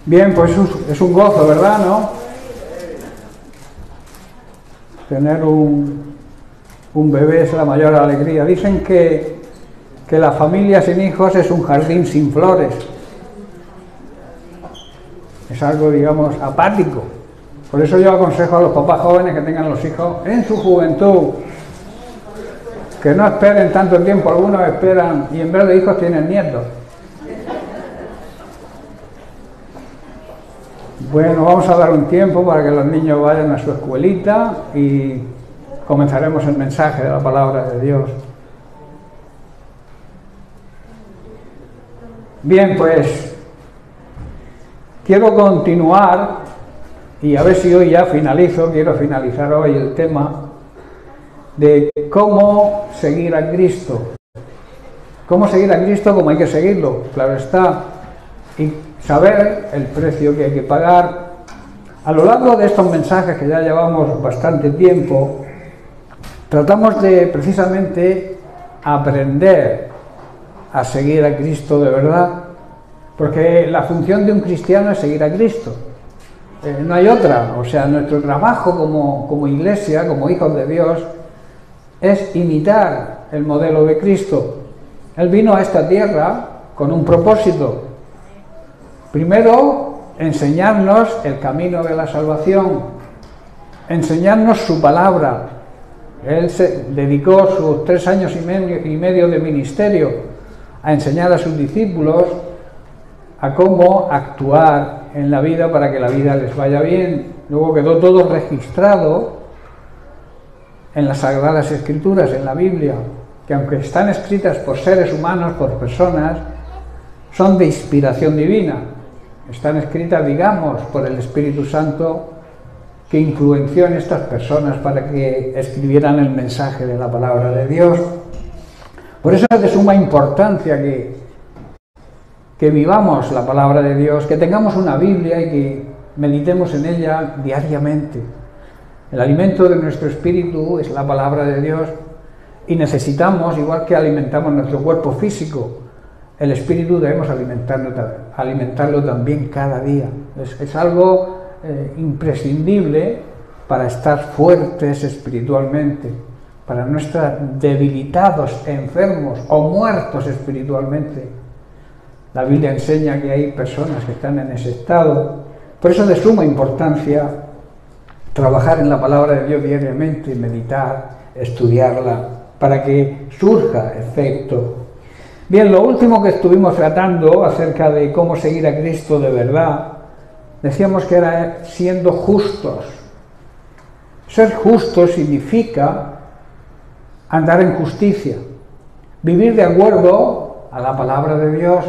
Bien, pues es un gozo, ¿verdad, no? Tener un bebé es la mayor alegría. Dicen que la familia sin hijos es un jardín sin flores. Es algo, digamos, apático. Por eso yo aconsejo a los papás jóvenes que tengan los hijos en su juventud, que no esperen tanto tiempo. Algunos esperan y en vez de hijos tienen nietos. Bueno, vamos a dar un tiempo para que los niños vayan a su escuelita y comenzaremos el mensaje de la palabra de Dios. Bien, pues quiero continuar y a ver si hoy ya quiero finalizar hoy el tema de cómo seguir a Cristo. Cómo seguir a Cristo como hay que seguirlo, claro está, y saber el precio que hay que pagar. A lo largo de estos mensajes que ya llevamos bastante tiempo, tratamos de precisamente aprender a seguir a Cristo de verdad, porque la función de un cristiano es seguir a Cristo. No hay otra. O sea, nuestro trabajo como iglesia, como hijos de Dios, es imitar el modelo de Cristo. Él vino a esta tierra con un propósito. Primero, enseñarnos el camino de la salvación, enseñarnos su palabra. Él se dedicó sus 3 años y medio de ministerio a enseñar a sus discípulos a cómo actuar en la vida para que la vida les vaya bien. Luego quedó todo registrado en las Sagradas Escrituras, en la Biblia, que aunque están escritas por seres humanos, por personas, son de inspiración divina. Están escritas, digamos, por el Espíritu Santo, que influenció en estas personas para que escribieran el mensaje de la palabra de Dios. Por eso es de suma importancia que vivamos la palabra de Dios, que tengamos una Biblia y que meditemos en ella diariamente. El alimento de nuestro espíritu es la palabra de Dios y necesitamos, igual que alimentamos nuestro cuerpo físico, el espíritu debemos alimentarlo también cada día. Es algo imprescindible para estar fuertes espiritualmente, para no estar debilitados, enfermos o muertos espiritualmente. La Biblia enseña que hay personas que están en ese estado. Por eso es de suma importancia trabajar en la palabra de Dios diariamente, meditar, estudiarla, para que surja efecto. Bien, lo último que estuvimos tratando acerca de cómo seguir a Cristo de verdad, decíamos que era siendo justos. Ser justo significa andar en justicia, vivir de acuerdo a la palabra de Dios.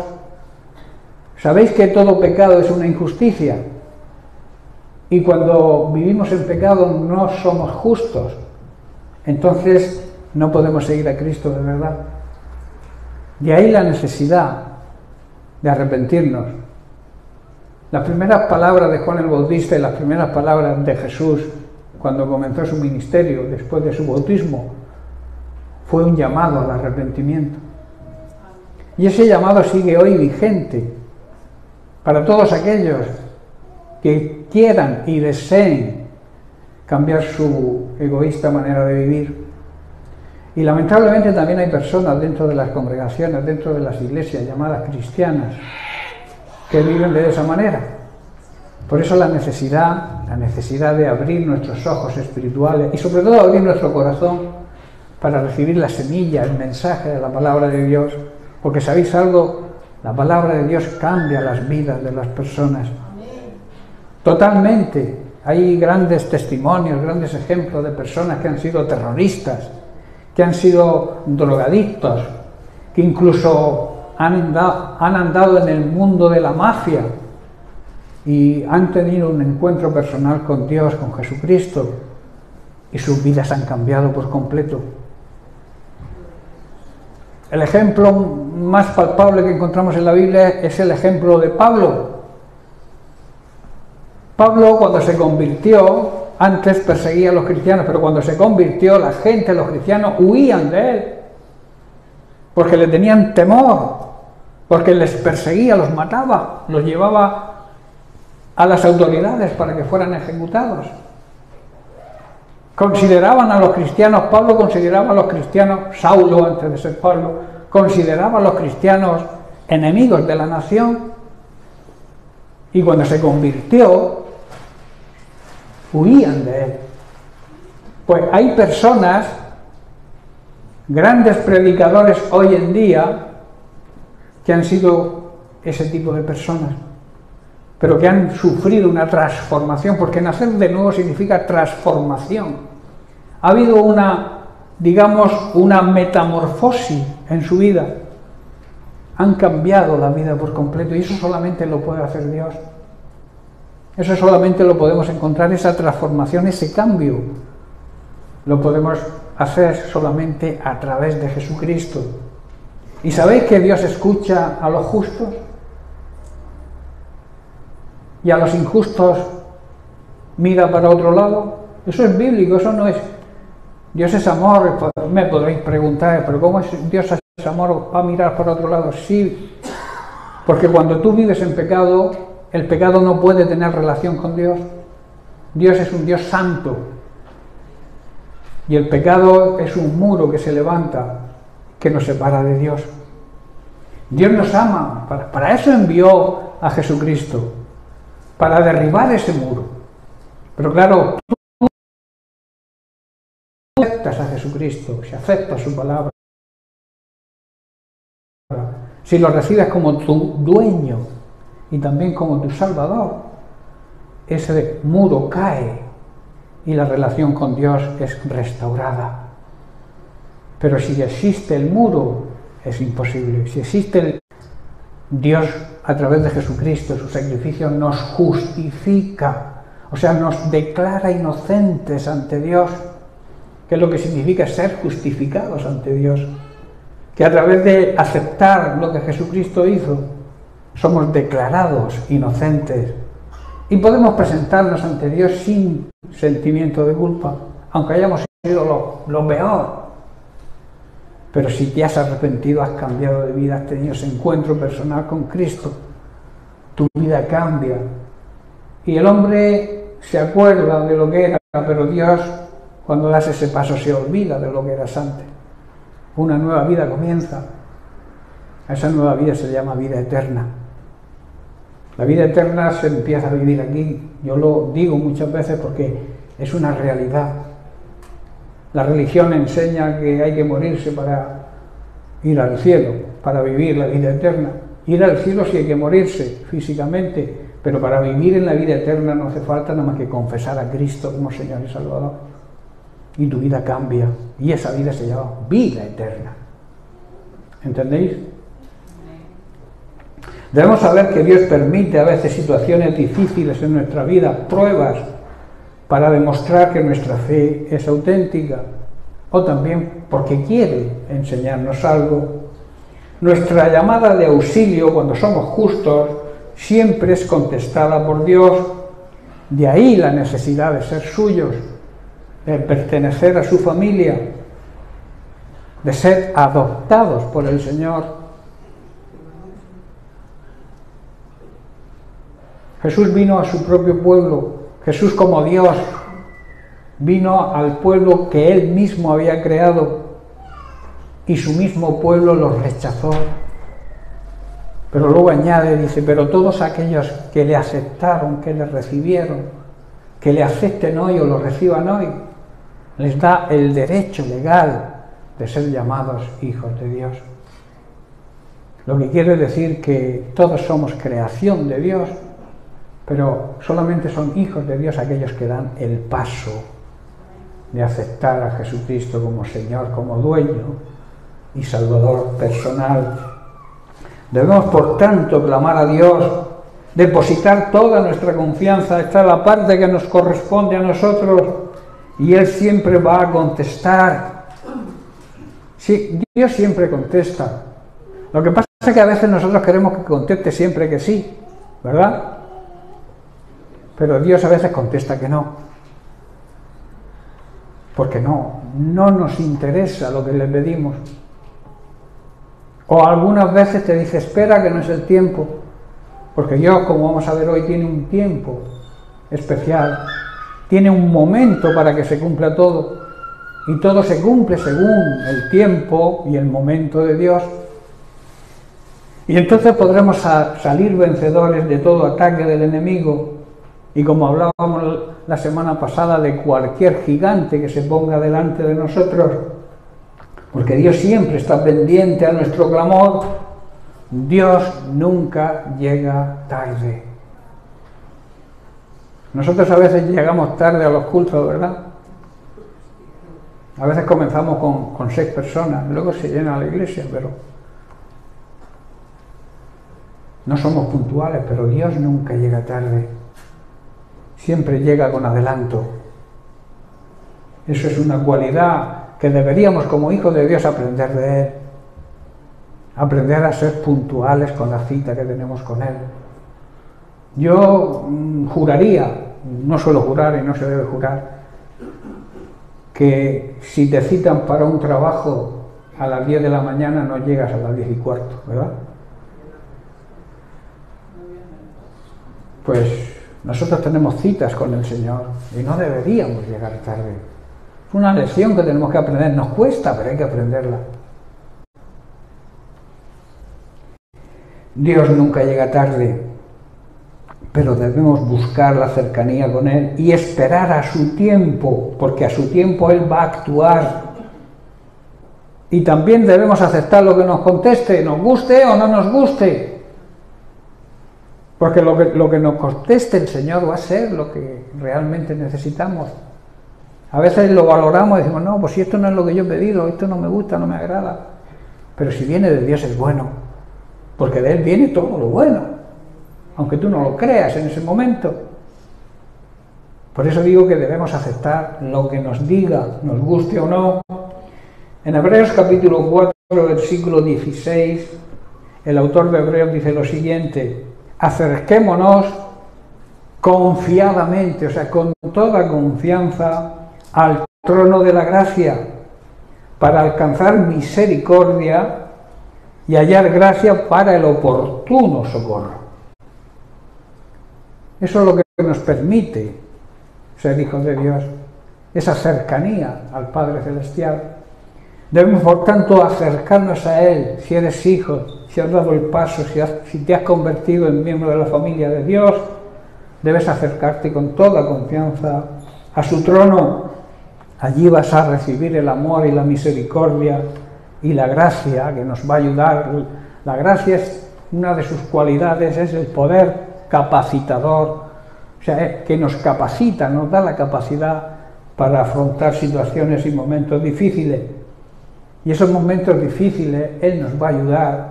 ¿Sabéis que todo pecado es una injusticia? Y cuando vivimos en pecado no somos justos. Entonces no podemos seguir a Cristo de verdad. De ahí la necesidad de arrepentirnos. Las primeras palabras de Juan el Bautista y las primeras palabras de Jesús cuando comenzó su ministerio, después de su bautismo, fue un llamado al arrepentimiento. Y ese llamado sigue hoy vigente para todos aquellos que quieran y deseen cambiar su egoísta manera de vivir. Y lamentablemente también hay personas dentro de las congregaciones, dentro de las iglesias llamadas cristianas, que viven de esa manera. Por eso la necesidad de abrir nuestros ojos espirituales y sobre todo abrir nuestro corazón para recibir la semilla, el mensaje de la palabra de Dios, porque ¿sabéis algo? La palabra de Dios cambia las vidas de las personas. Totalmente. Hay grandes testimonios, grandes ejemplos de personas que han sido terroristas, que han sido drogadictos, que incluso han andado en el mundo de la mafia y han tenido un encuentro personal con Dios, con Jesucristo, y sus vidas han cambiado por completo. El ejemplo más palpable que encontramos en la Biblia es el ejemplo de Pablo. Pablo, cuando se convirtió, antes perseguía a los cristianos, pero cuando se convirtió, la gente, los cristianos, huían de él, porque le tenían temor, porque les perseguía, los mataba, los llevaba a las autoridades para que fueran ejecutados. Consideraban a los cristianos, Pablo consideraba a los cristianos, Saulo antes de ser Pablo, consideraba a los cristianos enemigos de la nación, y cuando se convirtió, huían de él. Pues hay personas, grandes predicadores hoy en día, que han sido ese tipo de personas, pero que han sufrido una transformación, porque nacer de nuevo significa transformación. Ha habido una metamorfosis en su vida. Han cambiado la vida por completo, y eso solamente lo puede hacer Dios. Eso solamente lo podemos encontrar, esa transformación, ese cambio. Lo podemos hacer solamente a través de Jesucristo. ¿Y sabéis que Dios escucha a los justos? Y a los injustos mira para otro lado. Eso es bíblico, eso no es... Dios es amor, me podréis preguntar, pero ¿cómo es Dios es amor? ¿Va a mirar para otro lado? Sí, porque cuando tú vives en pecado, el pecado no puede tener relación con Dios. Dios es un Dios santo. Y el pecado es un muro que se levanta, que nos separa de Dios. Dios nos ama, para eso envió a Jesucristo, para derribar ese muro. Pero claro, tú aceptas a Jesucristo, si aceptas su palabra, si lo recibes como tu dueño y también como tu Salvador, ese muro cae y la relación con Dios es restaurada. Pero si existe el muro, es imposible. Si existe Dios, a través de Jesucristo, su sacrificio, nos justifica, o sea, nos declara inocentes ante Dios, que es lo que significa ser justificados ante Dios, que a través de aceptar lo que Jesucristo hizo, somos declarados inocentes y podemos presentarnos ante Dios sin sentimiento de culpa, aunque hayamos sido lo peor. Pero si te has arrepentido, has cambiado de vida, has tenido ese encuentro personal con Cristo, tu vida cambia. Y el hombre se acuerda de lo que era, pero Dios, cuando das ese paso, se olvida de lo que eras antes. Una nueva vida comienza. A esa nueva vida se llama vida eterna. La vida eterna se empieza a vivir aquí. Yo lo digo muchas veces porque es una realidad. La religión enseña que hay que morirse para ir al cielo, para vivir la vida eterna. Ir al cielo sí hay que morirse físicamente, pero para vivir en la vida eterna no hace falta nada más que confesar a Cristo como Señor y Salvador. Y tu vida cambia, y esa vida se llama vida eterna. ¿Entendéis? Debemos saber que Dios permite a veces situaciones difíciles en nuestra vida, pruebas, para demostrar que nuestra fe es auténtica, o también porque quiere enseñarnos algo. Nuestra llamada de auxilio, cuando somos justos, siempre es contestada por Dios. De ahí la necesidad de ser suyos, de pertenecer a su familia, de ser adoptados por el Señor. Jesús vino a su propio pueblo. Jesús, como Dios, vino al pueblo que Él mismo había creado, y su mismo pueblo los rechazó. Pero luego añade, dice, pero todos aquellos que le aceptaron, que le recibieron, que le acepten hoy o lo reciban hoy, les da el derecho legal de ser llamados hijos de Dios. Lo que quiere decir que todos somos creación de Dios, pero solamente son hijos de Dios aquellos que dan el paso de aceptar a Jesucristo como Señor, como dueño y Salvador personal. Debemos, por tanto, clamar a Dios, depositar toda nuestra confianza. Esta es la parte que nos corresponde a nosotros, y Él siempre va a contestar. Sí, Dios siempre contesta. Lo que pasa es que a veces nosotros queremos que conteste siempre que sí, ¿verdad? Pero Dios a veces contesta que no, porque no nos interesa lo que le pedimos. O algunas veces te dice, espera que no es el tiempo. Porque Dios, como vamos a ver hoy, tiene un tiempo especial, tiene un momento para que se cumpla todo, y todo se cumple según el tiempo y el momento de Dios. Y entonces podremos salir vencedores de todo ataque del enemigo, y como hablábamos la semana pasada, de cualquier gigante que se ponga delante de nosotros, porque Dios siempre está pendiente a nuestro clamor. Dios nunca llega tarde. Nosotros a veces llegamos tarde a los cultos, ¿verdad? A veces comenzamos con 6 personas, luego se llena la iglesia, pero no somos puntuales. Pero Dios nunca llega tarde, siempre llega con adelanto. Eso es una cualidad que deberíamos, como hijos de Dios, aprender de Él. Aprender a ser puntuales con la cita que tenemos con Él. Yo juraría, no suelo jurar y no se debe jurar, que si te citan para un trabajo a las 10 de la mañana no llegas a las 10:15, ¿verdad? Pues nosotros tenemos citas con el Señor y no deberíamos llegar tarde. Es una lección que tenemos que aprender. Nos cuesta, pero hay que aprenderla. Dios nunca llega tarde, pero debemos buscar la cercanía con Él y esperar a su tiempo, porque a su tiempo Él va a actuar. Y también debemos aceptar lo que nos conteste, nos guste o no nos guste, porque lo que nos conteste el Señor va a ser lo que realmente necesitamos. A veces lo valoramos y decimos, no, pues si esto no es lo que yo he pedido, esto no me gusta, no me agrada. Pero si viene de Dios es bueno, porque de Él viene todo lo bueno, aunque tú no lo creas en ese momento. Por eso digo que debemos aceptar lo que nos diga, nos guste o no. En Hebreos capítulo 4, versículo 16, el autor de Hebreos dice lo siguiente: acerquémonos confiadamente, o sea, con toda confianza, al trono de la gracia, para alcanzar misericordia y hallar gracia para el oportuno socorro. Eso es lo que nos permite ser hijos de Dios, esa cercanía al Padre Celestial. Debemos, por tanto, acercarnos a Él. Si eres hijo, si has dado el paso, si te has convertido en miembro de la familia de Dios, debes acercarte con toda confianza a su trono. Allí vas a recibir el amor y la misericordia y la gracia que nos va a ayudar. La gracia es una de sus cualidades, es el poder capacitador, o sea, que nos capacita, nos da la capacidad para afrontar situaciones y momentos difíciles. Y esos momentos difíciles Él nos va a ayudar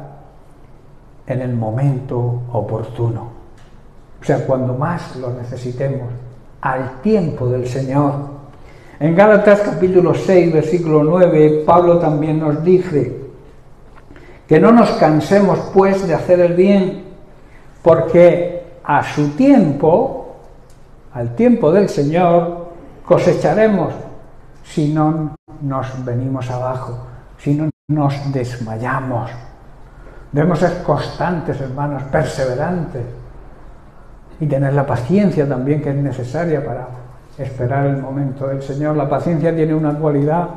en el momento oportuno, o sea, cuando más lo necesitemos, al tiempo del Señor. En Gálatas capítulo 6, versículo 9, Pablo también nos dice que no nos cansemos pues de hacer el bien, porque a su tiempo, al tiempo del Señor, cosecharemos si no nos venimos abajo, si no nos desmayamos. Debemos ser constantes, hermanos, perseverantes, y tener la paciencia también que es necesaria para esperar el momento del Señor. La paciencia tiene una cualidad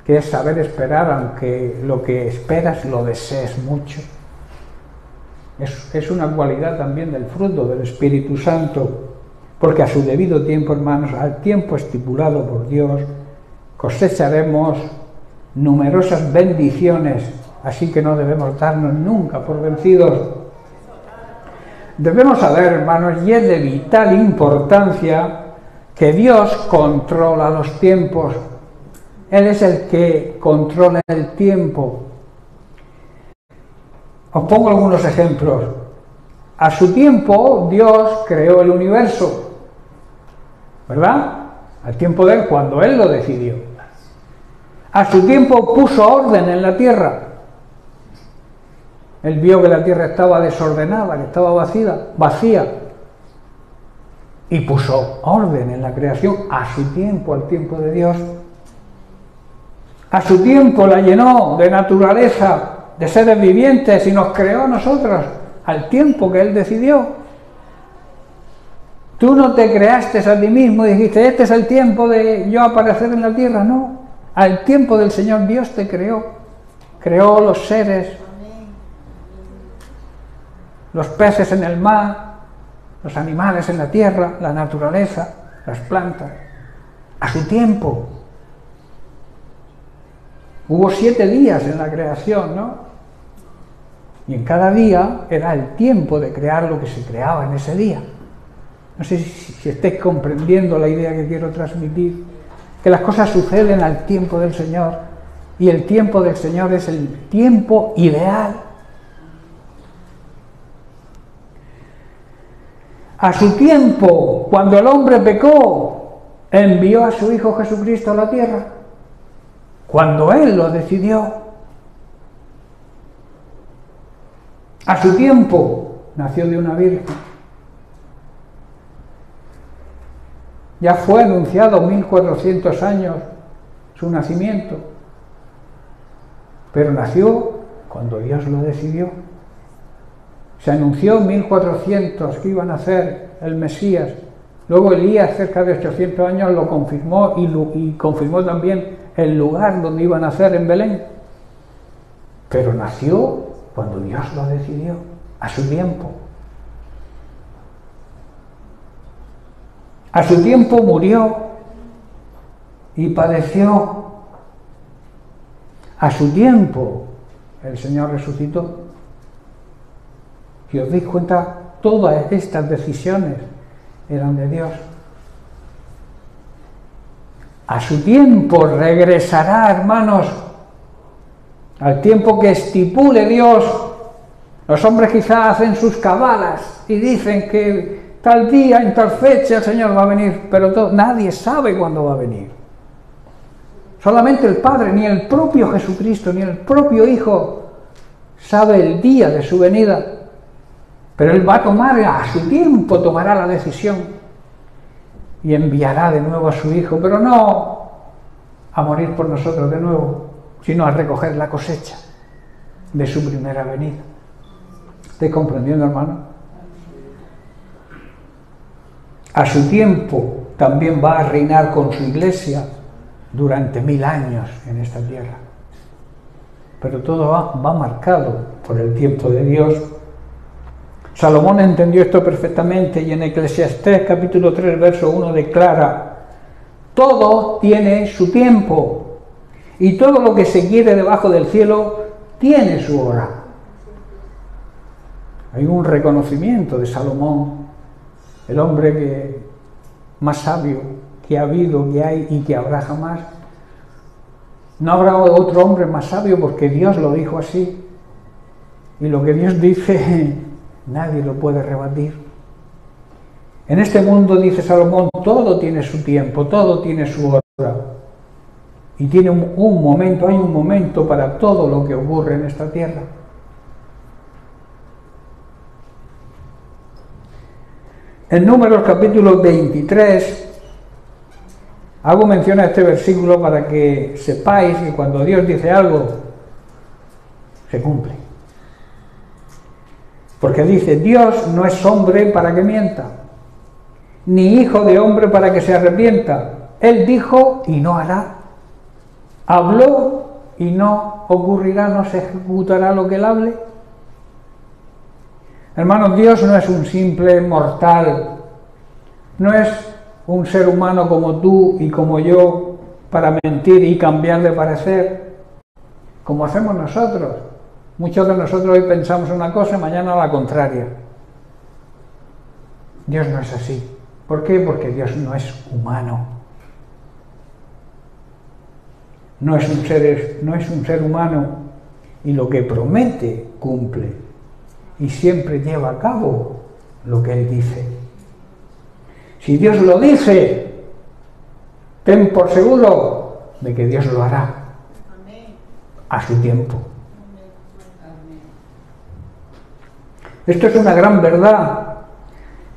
que es saber esperar, aunque lo que esperas lo desees mucho. Es una cualidad también del fruto del Espíritu Santo, porque a su debido tiempo, hermanos, al tiempo estipulado por Dios, cosecharemos numerosas bendiciones, así que no debemos darnos nunca por vencidos. Debemos saber, hermanos, y es de vital importancia, que Dios controla los tiempos. Él es el que controla el tiempo. Os pongo algunos ejemplos. A su tiempo, Dios creó el universo, ¿verdad? Al tiempo de Él, cuando Él lo decidió. A su tiempo puso orden en la tierra. Él vio que la tierra estaba desordenada, que estaba vacía, y puso orden en la creación a su tiempo, al tiempo de Dios. A su tiempo la llenó de naturaleza, de seres vivientes, y nos creó a nosotros al tiempo que Él decidió. Tú no te creaste a ti mismo y dijiste, este es el tiempo de yo aparecer en la tierra, no. Al tiempo del Señor Dios te creó. Creó los seres, los peces en el mar, los animales en la tierra, la naturaleza, las plantas, a su tiempo. Hubo 7 días en la creación, ¿no? Y en cada día era el tiempo de crear lo que se creaba en ese día. No sé si estáis comprendiendo la idea que quiero transmitir, que las cosas suceden al tiempo del Señor, y el tiempo del Señor es el tiempo ideal. A su tiempo, cuando el hombre pecó, envió a su Hijo Jesucristo a la tierra, cuando Él lo decidió. A su tiempo, nació de una virgen. Ya fue anunciado 1400 años su nacimiento, pero nació cuando Dios lo decidió. Se anunció en 1400 que iba a nacer el Mesías. Luego Elías, cerca de 800 años, lo confirmó y confirmó también el lugar donde iba a nacer, en Belén. Pero nació cuando Dios lo decidió, a su tiempo. A su tiempo murió y padeció. A su tiempo el Señor resucitó. Si os dais cuenta, todas estas decisiones eran de Dios. A su tiempo regresará, hermanos, al tiempo que estipule Dios. Los hombres quizás hacen sus cabalas y dicen que tal día, en tal fecha, el Señor va a venir, pero nadie sabe cuándo va a venir. Solamente el Padre, ni el propio Jesucristo, ni el propio Hijo sabe el día de su venida. Pero Él va a tomar, a su tiempo tomará la decisión y enviará de nuevo a su Hijo, pero no a morir por nosotros de nuevo, sino a recoger la cosecha de su primera venida. ¿Estáis comprendiendo, hermano? A su tiempo también va a reinar con su iglesia durante 1000 años en esta tierra. Pero todo va marcado por el tiempo de Dios. Salomón entendió esto perfectamente y en Eclesiastés capítulo 3 verso 1 declara: todo tiene su tiempo y todo lo que se quiere debajo del cielo tiene su hora. Hay un reconocimiento de Salomón, el hombre más sabio que ha habido, que hay y que habrá jamás. No habrá otro hombre más sabio porque Dios lo dijo así. Y lo que Dios dice, nadie lo puede rebatir. En este mundo, dice Salomón, todo tiene su tiempo, todo tiene su hora. Y tiene un momento, hay un momento para todo lo que ocurre en esta tierra. En Números capítulo 23, hago mención a este versículo para que sepáis que cuando Dios dice algo, se cumple. Porque dice, Dios no es hombre para que mienta, ni hijo de hombre para que se arrepienta. Él dijo y no hará. Habló y no ocurrirá, no se ejecutará lo que él hable. Hermanos, Dios no es un simple mortal, no es un ser humano como tú y como yo para mentir y cambiar de parecer, como hacemos nosotros. Muchos de nosotros hoy pensamos una cosa y mañana la contraria. Dios no es así. ¿Por qué? Porque Dios no es humano. No es un ser humano y lo que promete cumple. Y siempre lleva a cabo lo que Él dice. Si Dios lo dice, ten por seguro de que Dios lo hará a su tiempo. Esto es una gran verdad.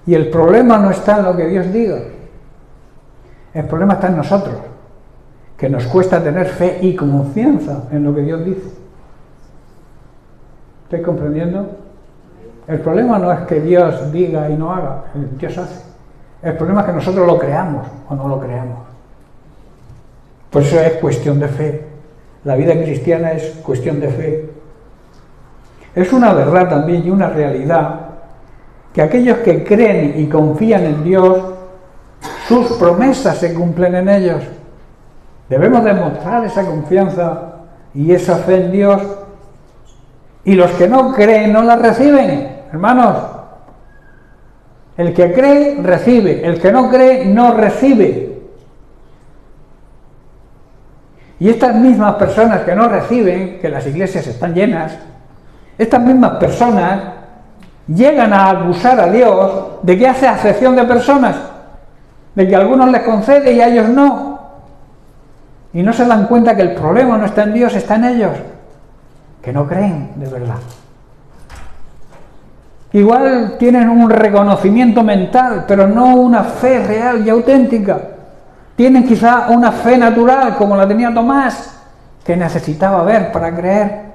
Y el problema no está en lo que Dios diga. El problema está en nosotros, que nos cuesta tener fe y confianza en lo que Dios dice. ¿Estáis comprendiendo? El problema no es que Dios diga y no haga, Dios hace. El problema es que nosotros lo creamos o no lo creamos. Por eso es cuestión de fe. La vida cristiana es cuestión de fe. Es una verdad también y una realidad que aquellos que creen y confían en Dios, sus promesas se cumplen en ellos. Debemos demostrar esa confianza y esa fe en Dios. Y los que no creen no la reciben, hermanos. El que cree, recibe. El que no cree, no recibe. Y estas mismas personas que no reciben, que las iglesias están llenas, estas mismas personas llegan a acusar a Dios de que hace acepción de personas, de que a algunos les concede y a ellos no. Y no se dan cuenta que el problema no está en Dios, está en ellos, que no creen de verdad. Igual tienen un reconocimiento mental, pero no una fe real y auténtica. Tienen quizá una fe natural, como la tenía Tomás, que necesitaba ver para creer.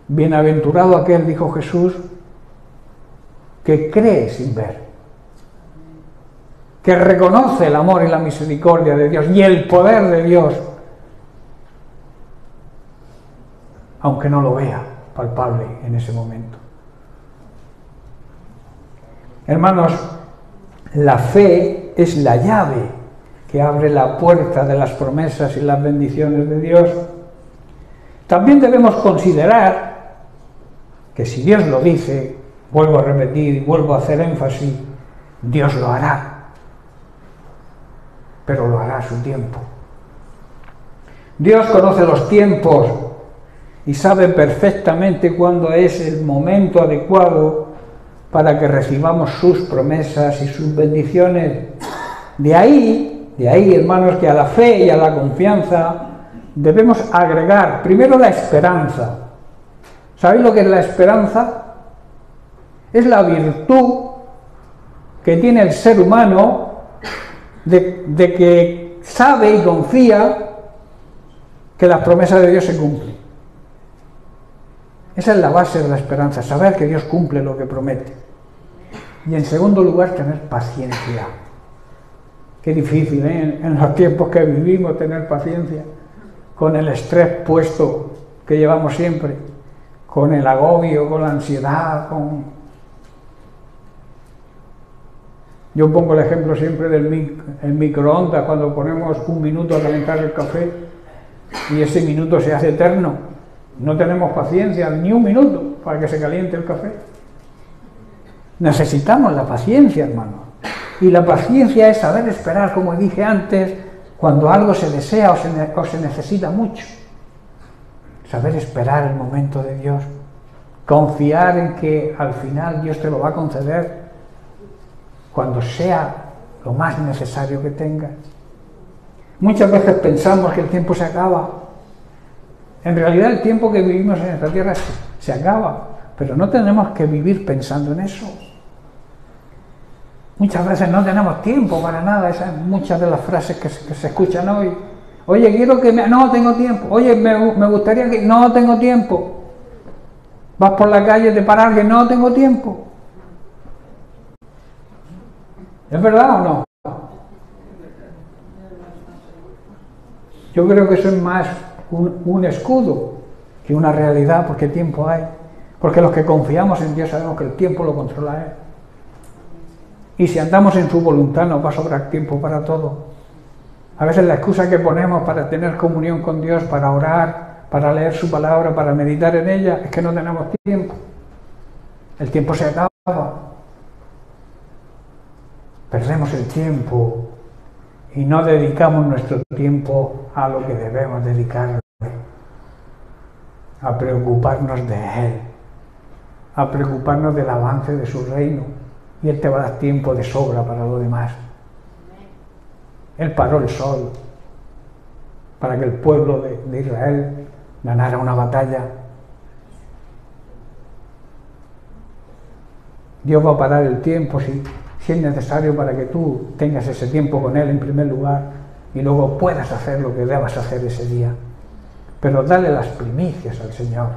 Bienaventurado aquel, dijo Jesús, que cree sin ver, que reconoce el amor y la misericordia de Dios y el poder de Dios, aunque no lo vea palpable en ese momento. Hermanos, la fe es la llave que abre la puerta de las promesas y las bendiciones de Dios. También debemos considerar que si Dios lo dice, vuelvo a repetir y vuelvo a hacer énfasis, Dios lo hará, pero lo hará a su tiempo. Dios conoce los tiempos y sabe perfectamente cuándo es el momento adecuado para que recibamos sus promesas y sus bendiciones. De ahí, hermanos, que a la fe y a la confianza debemos agregar primero la esperanza. ¿Sabéis lo que es la esperanza? Es la virtud que tiene el ser humano de que sabe y confía que las promesas de Dios se cumplen. Esa es la base de la esperanza, saber que Dios cumple lo que promete. Y en segundo lugar, tener paciencia. Qué difícil, ¿eh? En los tiempos que vivimos, tener paciencia, con el estrés puesto que llevamos siempre, con el agobio, con la ansiedad, Yo pongo el ejemplo siempre del microondas, cuando ponemos un minuto a calentar el café y ese minuto se hace eterno. No tenemos paciencia ni un minuto para que se caliente el café. Necesitamos la paciencia, hermano. Y la paciencia es saber esperar, como dije antes, cuando algo se desea o se necesita mucho. Saber esperar el momento de Dios. Confiar en que al final Dios te lo va a conceder cuando sea lo más necesario que tengas. Muchas veces pensamos que el tiempo se acaba. En realidad el tiempo que vivimos en esta tierra se acaba, pero no tenemos que vivir pensando en eso. Muchas veces no tenemos tiempo para nada, esas muchas de las frases que se escuchan hoy. Oye, quiero que no tengo tiempo. Oye, me gustaría que no tengo tiempo. Vas por la calle, te para alguien, no tengo tiempo. ¿Es verdad o no? Yo creo que eso es más un escudo que una realidad, porque tiempo hay. Porque los que confiamos en Dios sabemos que el tiempo lo controla Él. Y si andamos en su voluntad nos va a sobrar tiempo para todo. A veces la excusa que ponemos para tener comunión con Dios, para orar, para leer su palabra, para meditar en ella, es que no tenemos tiempo. El tiempo se acaba. Perdemos el tiempo y no dedicamos nuestro tiempo a lo que debemos dedicarle, a preocuparnos de Él, a preocuparnos del avance de su reino, y Él te va a dar tiempo de sobra para lo demás. Él paró el sol para que el pueblo de Israel ganara una batalla. Dios va a parar el tiempo si es necesario para que tú tengas ese tiempo con Él en primer lugar y luego puedas hacer lo que debas hacer ese día. Pero dale las primicias al Señor.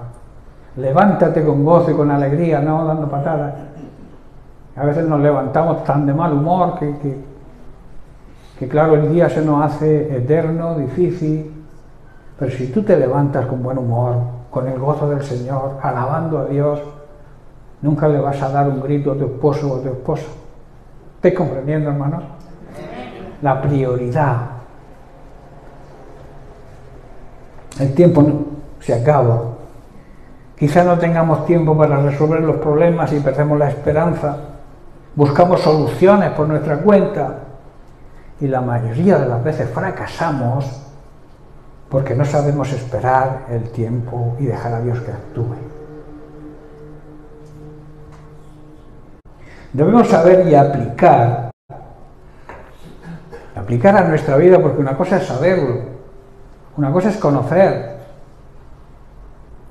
Levántate con gozo y con alegría, no dando patadas. A veces nos levantamos tan de mal humor que claro, el día se nos hace eterno, difícil. Pero si tú te levantas con buen humor, con el gozo del Señor, alabando a Dios, nunca le vas a dar un grito a tu esposo o a tu esposa. ¿Estáis comprendiendo, hermanos? La prioridad. El tiempo se acaba. Quizá no tengamos tiempo para resolver los problemas y perdemos la esperanza. Buscamos soluciones por nuestra cuenta y la mayoría de las veces fracasamos porque no sabemos esperar el tiempo y dejar a Dios que actúe. Debemos saber y aplicar a nuestra vida, porque una cosa es saberlo, una cosa es conocer,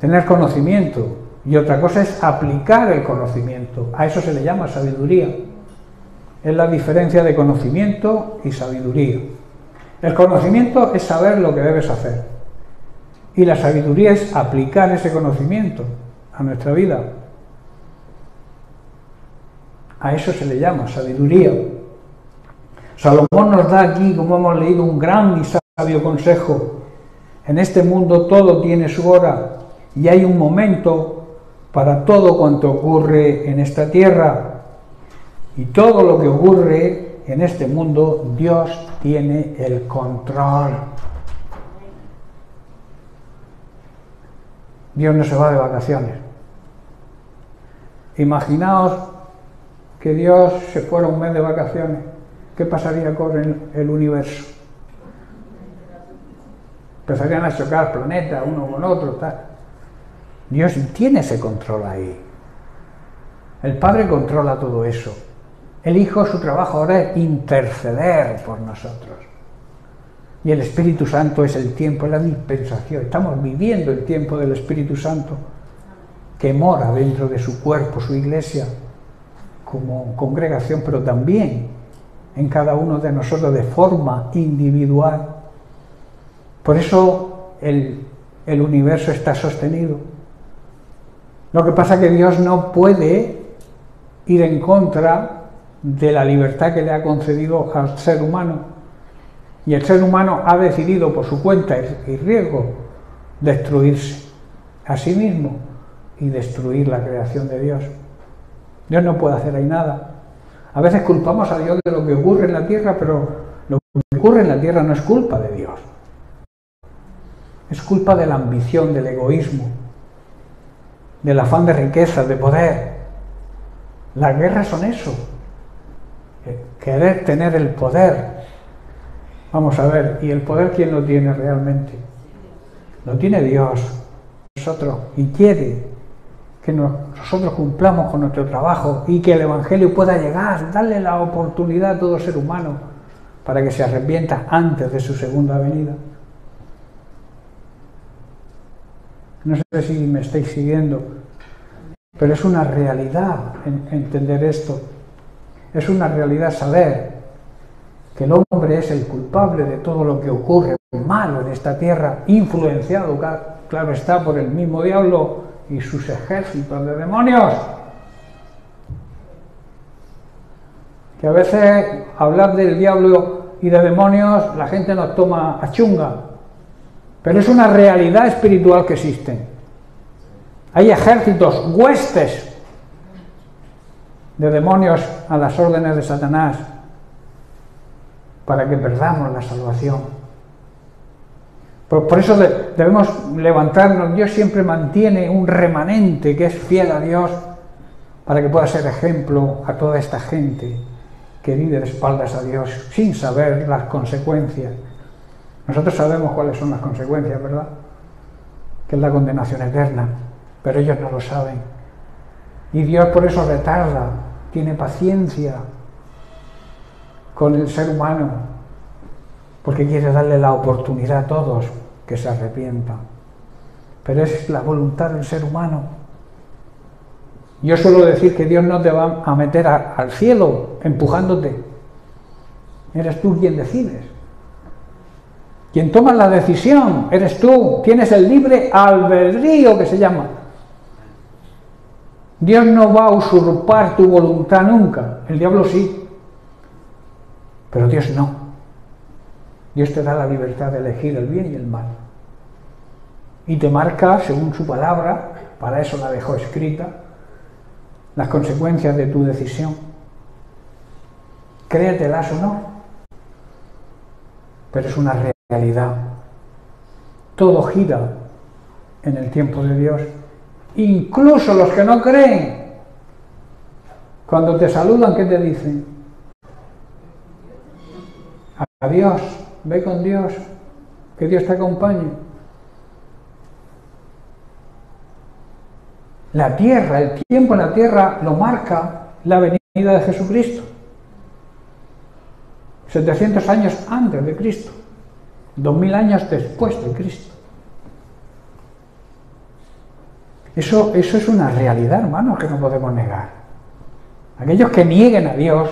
tener conocimiento, y otra cosa es aplicar el conocimiento. A eso se le llama sabiduría. Es la diferencia de conocimiento y sabiduría. El conocimiento es saber lo que debes hacer, y la sabiduría es aplicar ese conocimiento a nuestra vida. A eso se le llama sabiduría. Salomón nos da aquí, como hemos leído, un gran y sabio consejo. En este mundo todo tiene su hora y hay un momento para todo cuanto ocurre en esta tierra. Y todo lo que ocurre en este mundo, Dios tiene el control. Dios no se va de vacaciones. Imaginaos que Dios se fuera un mes de vacaciones. ¿Qué pasaría con el universo? Empezarían a chocar planetas uno con otro, tal. Dios tiene ese control ahí. El Padre controla todo eso. El Hijo, su trabajo ahora es interceder por nosotros. Y el Espíritu Santo es el tiempo, es la dispensación. Estamos viviendo el tiempo del Espíritu Santo que mora dentro de su cuerpo, su iglesia, como congregación, pero también en cada uno de nosotros de forma individual. Por eso el universo está sostenido. Lo que pasa es que Dios no puede ir en contra de la libertad que le ha concedido al ser humano. Y el ser humano ha decidido por su cuenta y riesgo destruirse a sí mismo y destruir la creación de Dios. Dios no puede hacer ahí nada. A veces culpamos a Dios de lo que ocurre en la tierra, pero lo que ocurre en la tierra no es culpa de Dios. Es culpa de la ambición, del egoísmo, del afán de riqueza, de poder. Las guerras son eso. Querer tener el poder. Vamos a ver, ¿y el poder quién lo tiene realmente? Lo tiene Dios, nosotros, y quiere que nosotros cumplamos con nuestro trabajo y que el Evangelio pueda llegar, darle la oportunidad a todo ser humano para que se arrepienta antes de su segunda venida. No sé si me estáis siguiendo, pero es una realidad entender esto. Es una realidad saber que el hombre es el culpable de todo lo que ocurre malo en esta tierra, influenciado, claro está, por el mismo diablo y sus ejércitos de demonios. Que a veces hablar del diablo y de demonios la gente nos toma a chunga, pero es una realidad espiritual que existen. Hay ejércitos, huestes de demonios a las órdenes de Satanás para que perdamos la salvación. Por eso debemos levantarnos. Dios siempre mantiene un remanente que es fiel a Dios para que pueda ser ejemplo a toda esta gente que vive de espaldas a Dios sin saber las consecuencias. Nosotros sabemos cuáles son las consecuencias, ¿verdad? Que es la condenación eterna, pero ellos no lo saben. Y Dios por eso retarda, tiene paciencia con el ser humano, porque quiere darle la oportunidad a todos que se arrepientan. Pero es la voluntad del ser humano. Yo suelo decir que Dios no te va a meter al cielo empujándote. Eres tú quien decides. Quien toma la decisión eres tú. Tienes el libre albedrío, que se llama. Dios no va a usurpar tu voluntad nunca, el diablo sí, pero Dios no. Dios te da la libertad de elegir el bien y el mal. Y te marca, según su palabra, para eso la dejó escrita, las consecuencias de tu decisión. Créetelas o no, pero es una realidad. Todo gira en el tiempo de Dios. Incluso los que no creen, cuando te saludan, ¿qué te dicen? Adiós, ve con Dios, que Dios te acompañe. La tierra, el tiempo en la tierra lo marca la venida de Jesucristo. 700 años antes de Cristo, 2000 años después de Cristo. Eso es una realidad, hermanos, que no podemos negar. Aquellos que nieguen a Dios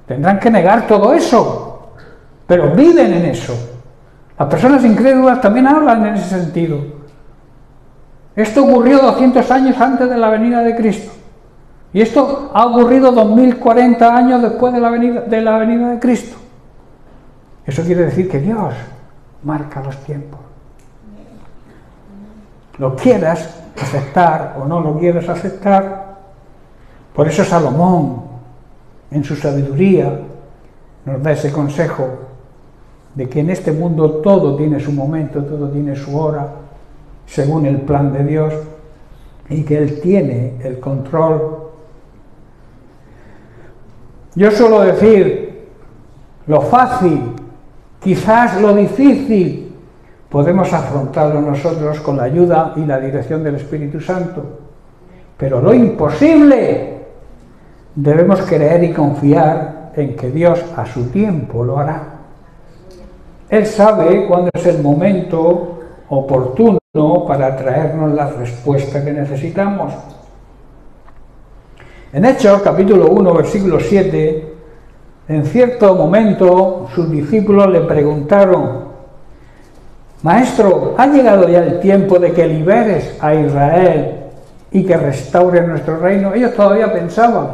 tendrán que negar todo eso, pero viven en eso. Las personas incrédulas también hablan en ese sentido. Esto ocurrió 200 años antes de la venida de Cristo. Y esto ha ocurrido 2040 años después de la venida de Cristo. Eso quiere decir que Dios marca los tiempos. Lo quieras aceptar o no lo quieras aceptar. Por eso Salomón, en su sabiduría, nos da ese consejo de que en este mundo todo tiene su momento, todo tiene su hora, según el plan de Dios, y que Él tiene el control. Yo suelo decir, lo fácil, quizás lo difícil, podemos afrontarlo nosotros con la ayuda y la dirección del Espíritu Santo. Pero lo imposible, debemos creer y confiar en que Dios a su tiempo lo hará. Él sabe cuándo es el momento oportuno para traernos la respuesta que necesitamos. En Hechos, capítulo 1, versículo 7, en cierto momento sus discípulos le preguntaron: Maestro, ¿ha llegado ya el tiempo de que liberes a Israel y que restaures nuestro reino? Ellos todavía pensaban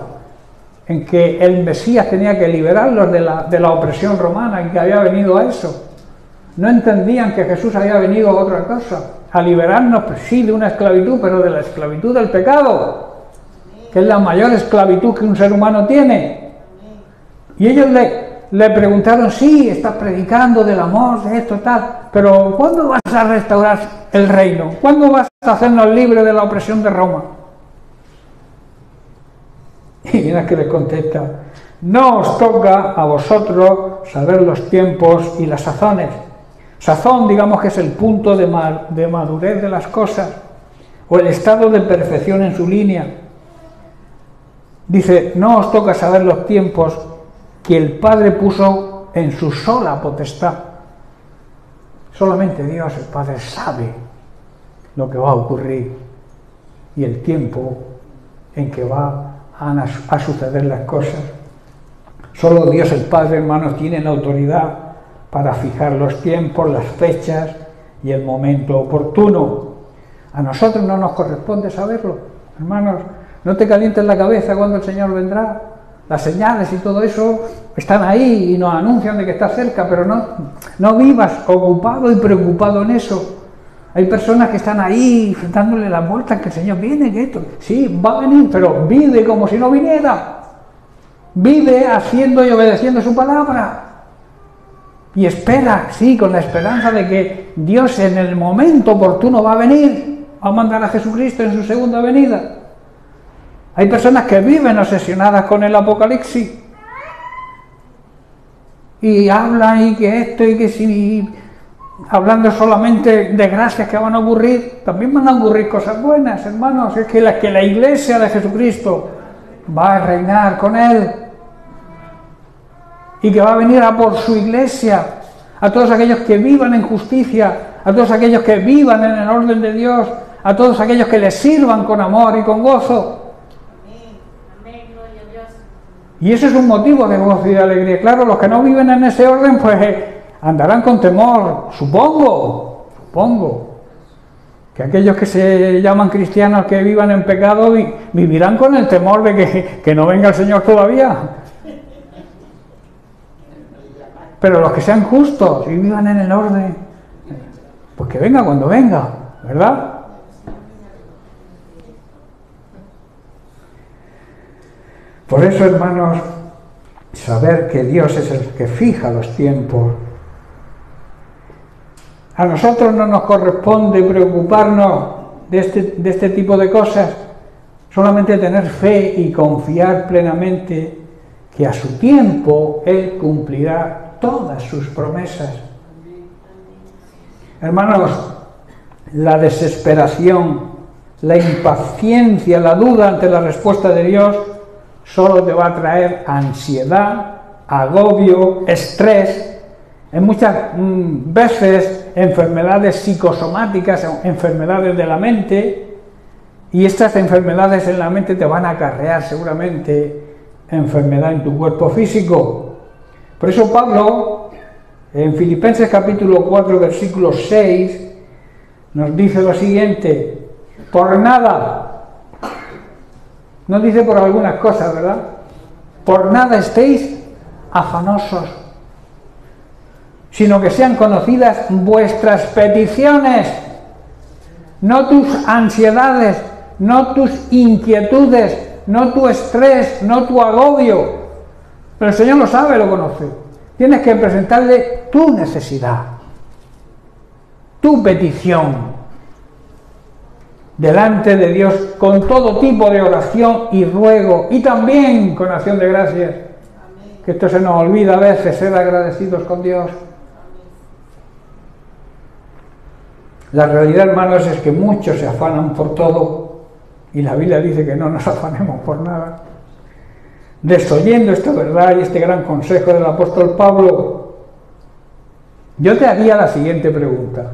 en que el Mesías tenía que liberarlos de la opresión romana y que había venido a eso. No entendían que Jesús había venido a otra cosa, a liberarnos, pues sí, de una esclavitud, pero de la esclavitud del pecado, que es la mayor esclavitud que un ser humano tiene. Y ellos le preguntaron: sí, estás predicando del amor, de esto, tal, pero ¿cuándo vas a restaurar el reino? ¿Cuándo vas a hacernos libres de la opresión de Roma? Y mira que le contesta: no os toca a vosotros saber los tiempos y las sazones. Sazón, digamos que es el punto de madurez de las cosas, o el estado de perfección en su línea. Dice: no os toca saber los tiempos que el Padre puso en su sola potestad. Solamente Dios, el Padre, sabe lo que va a ocurrir y el tiempo en que va a suceder las cosas. Solo Dios, el Padre, hermanos, tiene la autoridad para fijar los tiempos, las fechas y el momento oportuno. A nosotros no nos corresponde saberlo. Hermanos, no te calientes la cabeza cuando el Señor vendrá. Las señales y todo eso están ahí y nos anuncian de que está cerca, pero no vivas ocupado y preocupado en eso. Hay personas que están ahí dándole la vuelta que el Señor viene, que esto, sí, va a venir, pero vive como si no viniera. Vive haciendo y obedeciendo su palabra. Y espera, sí, con la esperanza de que Dios en el momento oportuno va a venir, va a mandar a Jesucristo en su segunda venida. Hay personas que viven obsesionadas con el Apocalipsis y hablan y que esto y que si, hablando solamente de gracias que van a ocurrir. También van a ocurrir cosas buenas, hermanos. Es que la iglesia de Jesucristo va a reinar con Él y que va a venir a por su iglesia, a todos aquellos que vivan en justicia, a todos aquellos que vivan en el orden de Dios, a todos aquellos que le sirvan con amor y con gozo. Y eso es un motivo de gozo y de alegría. Claro, los que no viven en ese orden, pues andarán con temor, supongo. Que aquellos que se llaman cristianos que vivan en pecado vivirán con el temor de que no venga el Señor todavía. Pero los que sean justos y vivan en el orden, pues que venga cuando venga, ¿verdad? Por eso, hermanos, saber que Dios es el que fija los tiempos. A nosotros no nos corresponde preocuparnos de este tipo de cosas, solamente tener fe y confiar plenamente que a su tiempo Él cumplirá todas sus promesas. Hermanos, la desesperación, la impaciencia, la duda ante la respuesta de Dios solo te va a traer ansiedad, agobio, estrés, en muchas veces enfermedades psicosomáticas, enfermedades de la mente, y estas enfermedades en la mente te van a acarrear seguramente enfermedad en tu cuerpo físico. Por eso Pablo, en Filipenses capítulo 4, versículo 6, nos dice lo siguiente: por nada, no dice por algunas cosas, ¿verdad? Por nada estéis afanosos, sino que sean conocidas vuestras peticiones, no tus ansiedades, no tus inquietudes, no tu estrés, no tu agobio. Pero el Señor lo sabe, lo conoce. Tienes que presentarle tu necesidad, tu petición, delante de Dios con todo tipo de oración y ruego, y también con acción de gracias. Que esto se nos olvida a veces, ser agradecidos con Dios. La realidad, hermanos, es que muchos se afanan por todo, y la Biblia dice que no nos afanemos por nada. Desoyendo esta verdad y este gran consejo del apóstol Pablo, yo te haría la siguiente pregunta: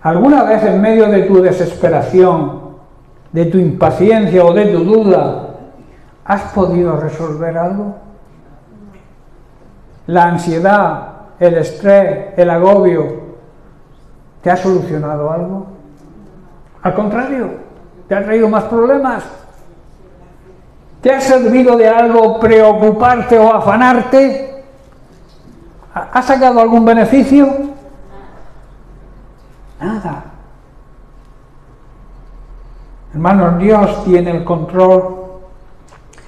¿alguna vez en medio de tu desesperación, de tu impaciencia o de tu duda, has podido resolver algo? ¿La ansiedad, el estrés, el agobio, te ha solucionado algo? Al contrario, te ha traído más problemas. ¿Te ha servido de algo preocuparte o afanarte? ¿Ha sacado algún beneficio? Nada. Hermanos, Dios tiene el control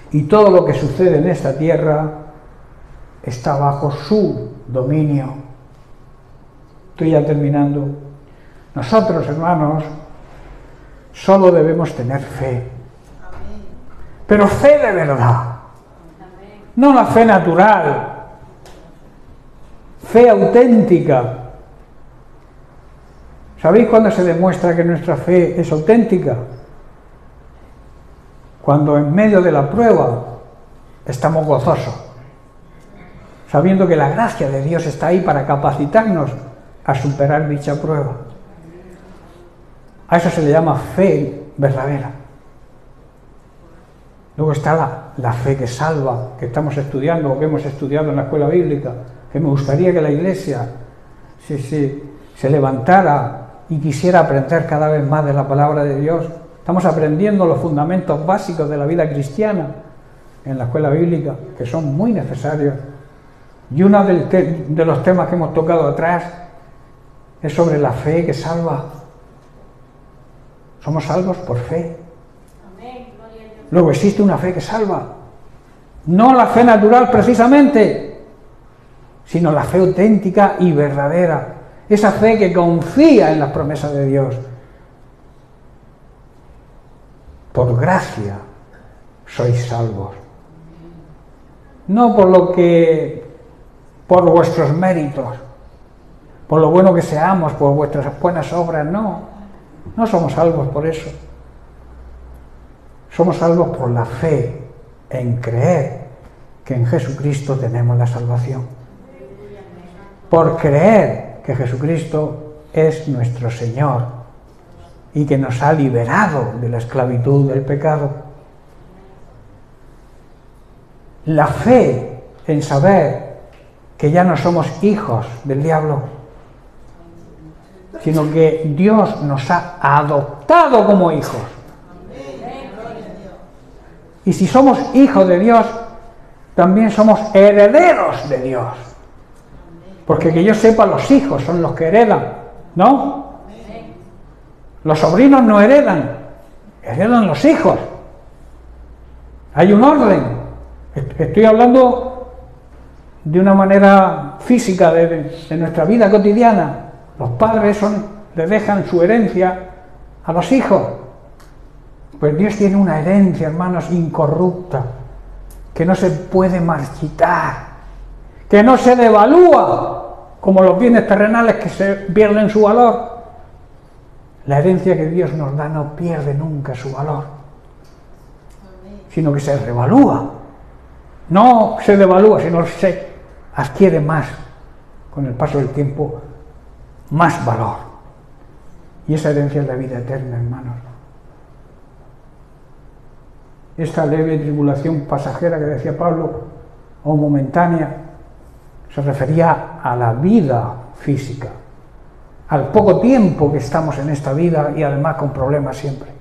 y todo lo que sucede en esta tierra está bajo su dominio. Estoy ya terminando. Nosotros, hermanos, solo debemos tener fe. Pero fe de verdad. No la fe natural. Fe auténtica. ¿Sabéis cuándo se demuestra que nuestra fe es auténtica? Cuando en medio de la prueba estamos gozosos, sabiendo que la gracia de Dios está ahí para capacitarnos a superar dicha prueba. A eso se le llama fe verdadera. Luego está la fe que salva, que estamos estudiando o que hemos estudiado en la escuela bíblica, que me gustaría que la Iglesia se levantara y quisiera aprender cada vez más de la palabra de Dios. Estamos aprendiendo los fundamentos básicos de la vida cristiana en la escuela bíblica, que son muy necesarios. Y uno de los temas que hemos tocado atrás es sobre la fe que salva. Somos salvos por fe. Luego existe una fe que salva. No la fe natural precisamente, sino la fe auténtica y verdadera. Esa fe que confía en las promesas de Dios. Por gracia sois salvos. No por vuestros méritos, por lo bueno que seamos, por vuestras buenas obras, no. No somos salvos por eso. Somos salvos por la fe en creer que en Jesucristo tenemos la salvación. Por creer que Jesucristo es nuestro Señor y que nos ha liberado de la esclavitud del pecado. La fe en saber que ya no somos hijos del diablo, sino que Dios nos ha adoptado como hijos. Y si somos hijos de Dios, también somos herederos de Dios. Porque que yo sepa, los hijos son los que heredan, ¿no? Los sobrinos no heredan, heredan los hijos. Hay un orden. Estoy hablando de una manera física de nuestra vida cotidiana. Los padres le dejan su herencia a los hijos. Pues Dios tiene una herencia, hermanos, incorrupta, que no se puede marchitar, que no se devalúa, como los bienes terrenales que se pierden su valor. La herencia que Dios nos da no pierde nunca su valor, sino que se revalúa. No se devalúa, sino se adquiere más, con el paso del tiempo, más valor. Y esa herencia es la vida eterna, hermanos. Esta leve tribulación pasajera que decía Pablo, o momentánea, se refería a la vida física, al poco tiempo que estamos en esta vida y además con problemas siempre.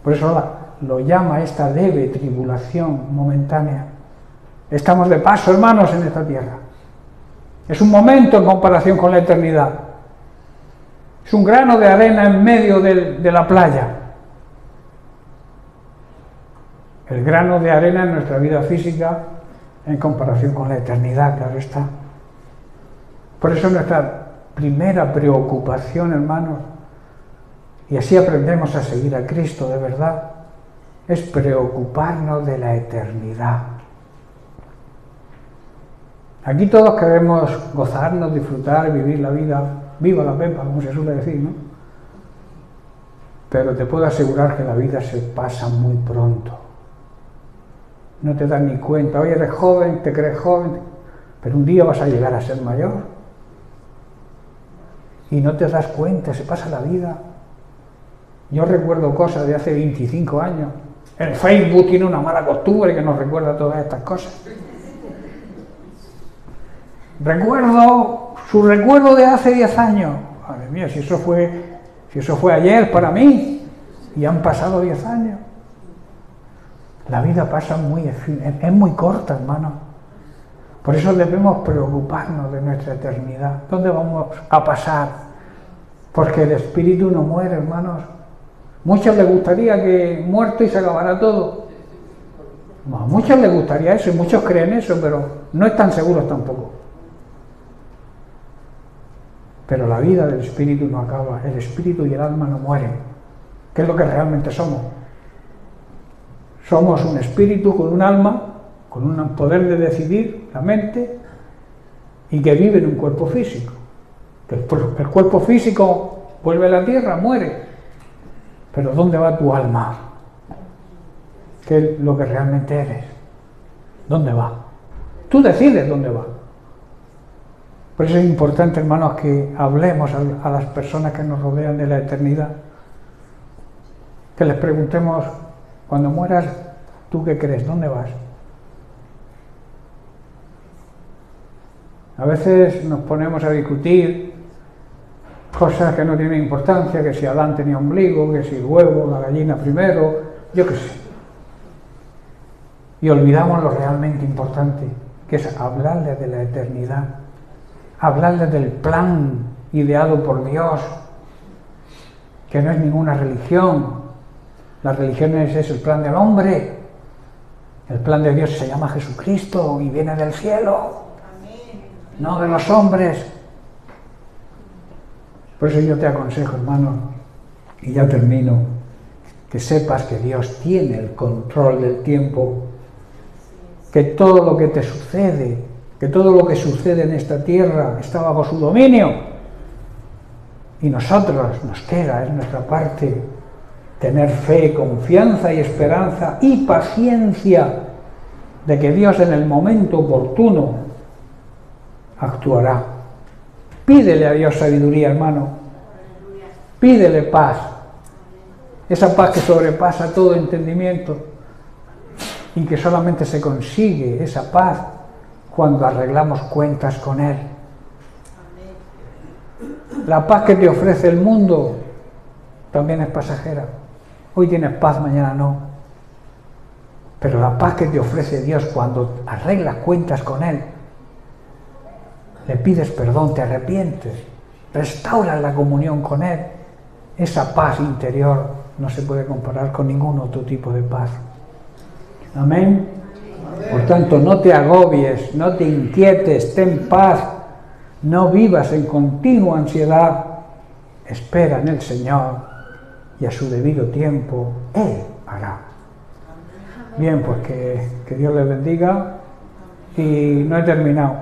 Por eso lo llama esta leve tribulación momentánea. Estamos de paso, hermanos, en esta tierra. Es un momento en comparación con la eternidad. Es un grano de arena en medio de la playa. El grano de arena en nuestra vida física en comparación con la eternidad, claro está. Por eso nuestra primera preocupación, hermanos, y así aprendemos a seguir a Cristo de verdad, es preocuparnos de la eternidad. Aquí todos queremos gozarnos, disfrutar, vivir la vida, viva la pepa, como se suele decir, ¿no? Pero te puedo asegurar que la vida se pasa muy pronto. No te das ni cuenta. Hoy eres joven, te crees joven, pero un día vas a llegar a ser mayor. Y no te das cuenta, se pasa la vida. Yo recuerdo cosas de hace 25 años. El Facebook tiene una mala costumbre que nos recuerda todas estas cosas. Su recuerdo de hace 10 años. Madre mía, si eso fue ayer para mí, y han pasado 10 años. La vida pasa es muy corta, hermano. Por eso debemos preocuparnos de nuestra eternidad. ¿Dónde vamos a pasar? Porque el espíritu no muere, hermanos. Muchos les gustaría que muerto y se acabara todo. A muchos les gustaría eso y muchos creen eso, pero no están seguros tampoco. Pero la vida del espíritu no acaba. El espíritu y el alma no mueren. ¿Qué es lo que realmente somos? Somos un espíritu con un alma, con un poder de decidir, la mente, y que vive en un cuerpo físico. El cuerpo físico vuelve a la tierra, muere. Pero ¿dónde va tu alma? ¿Qué es lo que realmente eres? ¿Dónde va? Tú decides dónde va. Por eso es importante, hermanos, que hablemos a las personas que nos rodean de la eternidad. Que les preguntemos: cuando mueras, ¿tú qué crees? ¿Dónde vas? A veces nos ponemos a discutir cosas que no tienen importancia, que si Adán tenía ombligo, que si el huevo, la gallina primero, yo qué sé. Y olvidamos lo realmente importante, que es hablarles de la eternidad, hablarles del plan ideado por Dios, que no es ninguna religión. La religión es el plan del hombre. El plan de Dios se llama Jesucristo y viene del cielo, no de los hombres. Por eso yo te aconsejo, hermano, y ya termino, que sepas que Dios tiene el control del tiempo, que todo lo que te sucede, que todo lo que sucede en esta tierra está bajo su dominio. Y nosotros, nos queda, es nuestra parte, tener fe, confianza y esperanza y paciencia de que Dios en el momento oportuno actuará. Pídele a Dios sabiduría, hermano. Pídele paz. Esa paz que sobrepasa todo entendimiento y que solamente se consigue esa paz cuando arreglamos cuentas con Él. La paz que te ofrece el mundo también es pasajera. Hoy tienes paz, mañana no. Pero la paz que te ofrece Dios cuando arreglas cuentas con Él, le pides perdón, te arrepientes, restauras la comunión con Él, esa paz interior no se puede comparar con ningún otro tipo de paz. Amén. Por tanto, no te agobies, no te inquietes, ten paz, no vivas en continua ansiedad, espera en el Señor y a su debido tiempo Él hará. Bien, pues que Dios les bendiga y no he terminado.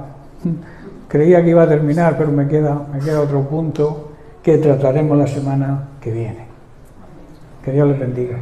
Creía que iba a terminar, pero me queda otro punto que trataremos la semana que viene. Que Dios les bendiga.